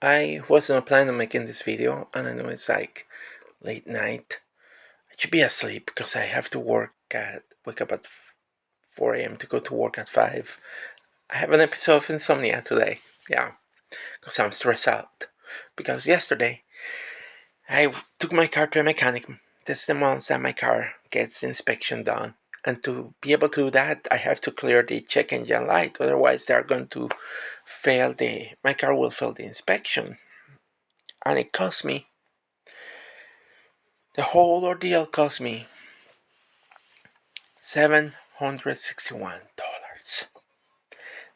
I wasn't planning on making this video, and I know it's like late night. I should be asleep because I have to wake up at 4 a.m. to go to work at 5. I have an episode of insomnia today. Yeah, because I'm stressed out. Because yesterday I took my car to a mechanic. This is the month that my car gets the inspection done. And to be able to do that, I have to clear the check engine light. Otherwise, they're going to my car will fail the inspection. And it cost me, the whole ordeal cost me $761.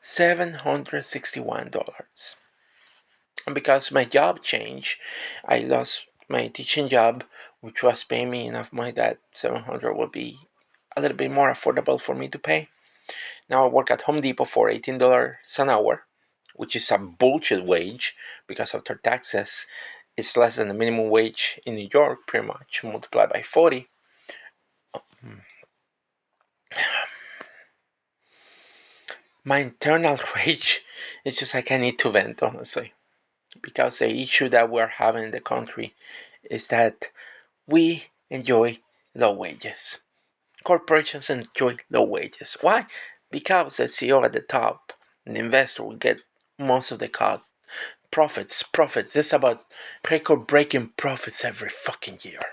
$761. And because my job changed, I lost my teaching job, which was paying me enough money that 700 would be a little bit more affordable for me to pay. Now I work at Home Depot for $18 an hour, which is a bullshit wage because after taxes, it's less than the minimum wage in New York, pretty much, multiplied by 40. My internal rage is just like I need to vent, honestly, because the issue that we're having in the country is that we enjoy low wages. Corporations enjoy low wages. Why? Because the CEO at the top, the investor, will get most of the cut. Profits. This is about record breaking profits every fucking year.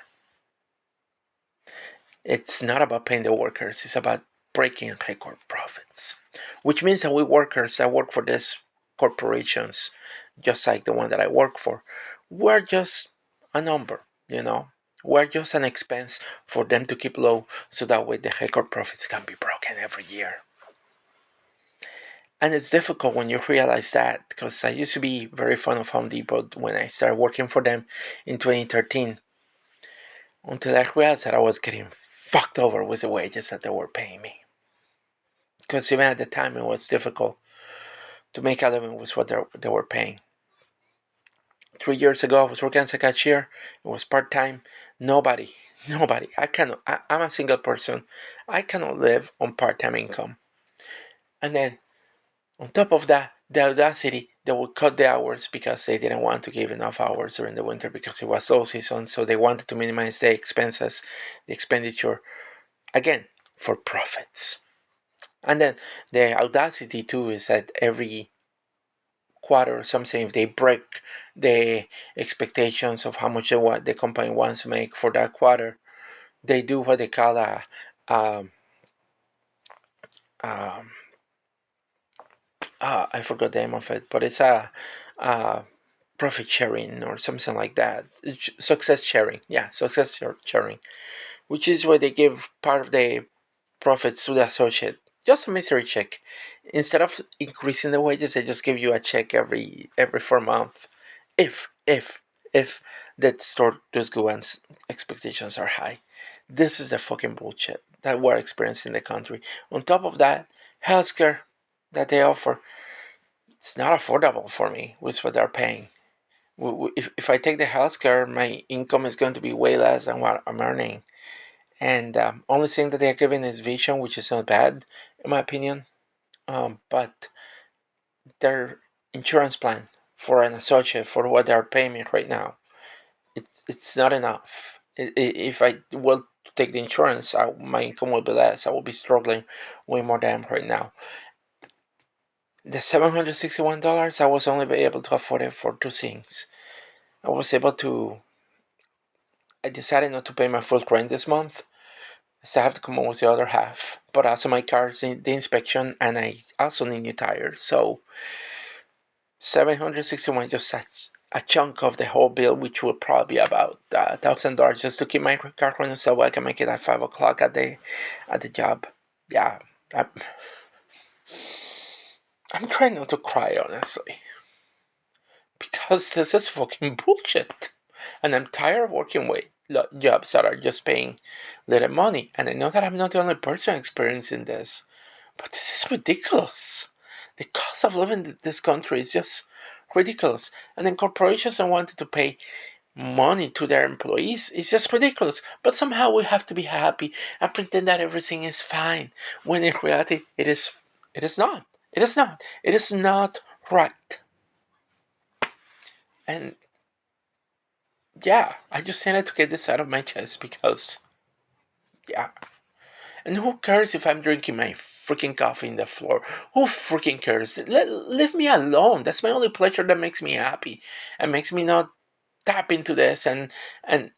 It's not about paying the workers, it's about breaking record profits. Which means that we workers that work for these corporations, just like the one that I work for, we're just a number, We're just an expense for them to keep low so that way the record profits can be broken every year. And it's difficult when you realize that, because I used to be very fond of Home Depot when I started working for them in 2013, until I realized that I was getting fucked over with the wages that they were paying me. Because even at the time, it was difficult to make a living with what they were paying. 3 years ago, I was working as a cashier. It was part time. Nobody. I'm a single person. I cannot live on part time income. And then, on top of that, the audacity, they would cut the hours because they didn't want to give enough hours during the winter because it was low season. So they wanted to minimize the expenses, the expenditure, again, for profits. And then the audacity too is that every quarter or something, if they break the expectations of how much the company wants to make for that quarter, they do what they call um, um, I forgot the name of it, but it's a profit sharing or something like that. Success sharing, yeah, success sharing, which is where they give part of the profits to the associate. Just a mystery check. Instead of increasing the wages, they just give you a check every 4 months. If that store does go and expectations are high. This is the fucking bullshit that we're experiencing in the country. On top of that, healthcare that they offer, it's not affordable for me with what they're paying. If I take the healthcare, my income is going to be way less than what I'm earning. And only thing that they're giving is vision, which is not bad in my opinion. But their insurance plan for an associate for what they're paying me right now, it's not enough. If I will take the insurance, my income will be less. I will be struggling way more than right now. The $761, I was only able to afford it for two things. I was able to. I decided not to pay my full rent this month, so I have to come up with the other half. But also my car's in the inspection, and I also need new tires. So 761 just a chunk of the whole bill, which will probably be about $1,000 just to keep my car running, so I can make it at 5 o'clock at the job. Yeah, I'm trying not to cry, honestly, because this is fucking bullshit, and I'm tired of working jobs that are just paying little money. And I know that I'm not the only person experiencing this, but this is ridiculous. The cost of living in this country is just ridiculous. And then corporations don't want to pay money to their employees. It's just ridiculous. But somehow we have to be happy and pretend that everything is fine, when in reality it is not. It is not. It is not right. And yeah, I just needed to get this out of my chest because, yeah. And who cares if I'm drinking my freaking coffee in the floor? Who freaking cares? Leave me alone. That's my only pleasure that makes me happy and makes me not tap into this and at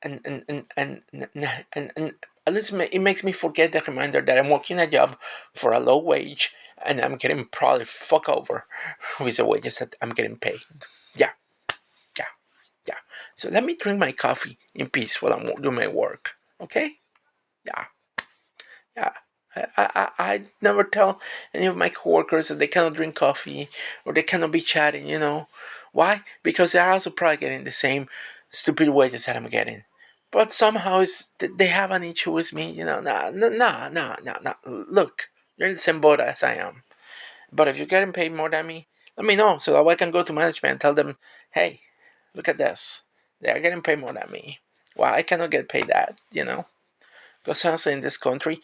least it makes me forget the reminder that I'm working a job for a low wage and I'm getting probably fuck over with the wages that I'm getting paid. Yeah, yeah, yeah. So let me drink my coffee in peace while I'm doing my work. Okay? Yeah, yeah. I never tell any of my coworkers that they cannot drink coffee or they cannot be chatting, you know. Why? Because they're also probably getting the same stupid wages that I'm getting. But somehow they have an issue with me, you know. Nah, nah, nah, nah, nah, nah. Look, you're in the same boat as I am. But if you're getting paid more than me, let me know so that I can go to management and tell them, hey, look at this. They're getting paid more than me. Why I cannot get paid that, you know? Because honestly, in this country,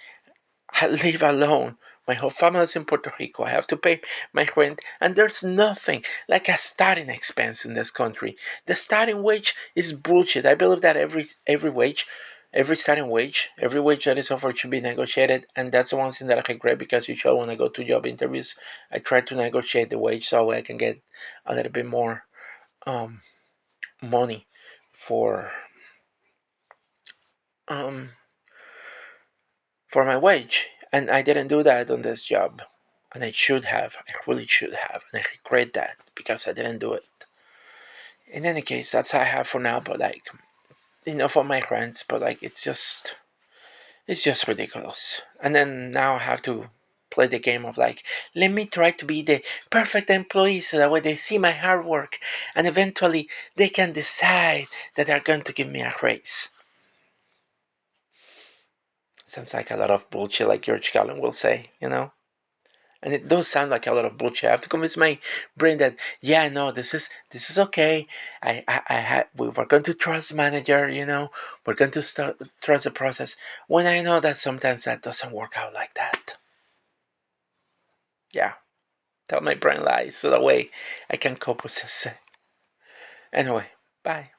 I live alone. My whole family is in Puerto Rico. I have to pay my rent, and there's nothing like a starting expense in this country. The starting wage is bullshit. I believe that every starting wage, every wage that is offered should be negotiated, and that's the one thing that I regret because usually when I go to job interviews, I try to negotiate the wage so I can get a little bit more um, money for um, for my wage. And I didn't do that on this job. And I should have. I really should have. And I regret that because I didn't do it. In any case, that's all I have for now. But like, for my rents. But like, it's just ridiculous. And then now I have to play the game of like, let me try to be the perfect employee so that way they see my hard work and eventually they can decide that they're going to give me a raise. Sounds like a lot of bullshit, like George Carlin will say, you know? And it does sound like a lot of bullshit. I have to convince my brain that yeah, no, this is okay. We were going to trust the manager, we're going to start trust the process. When I know that sometimes that doesn't work out like that. Yeah, tell my brain lies so that way I can cope with this. Anyway, bye.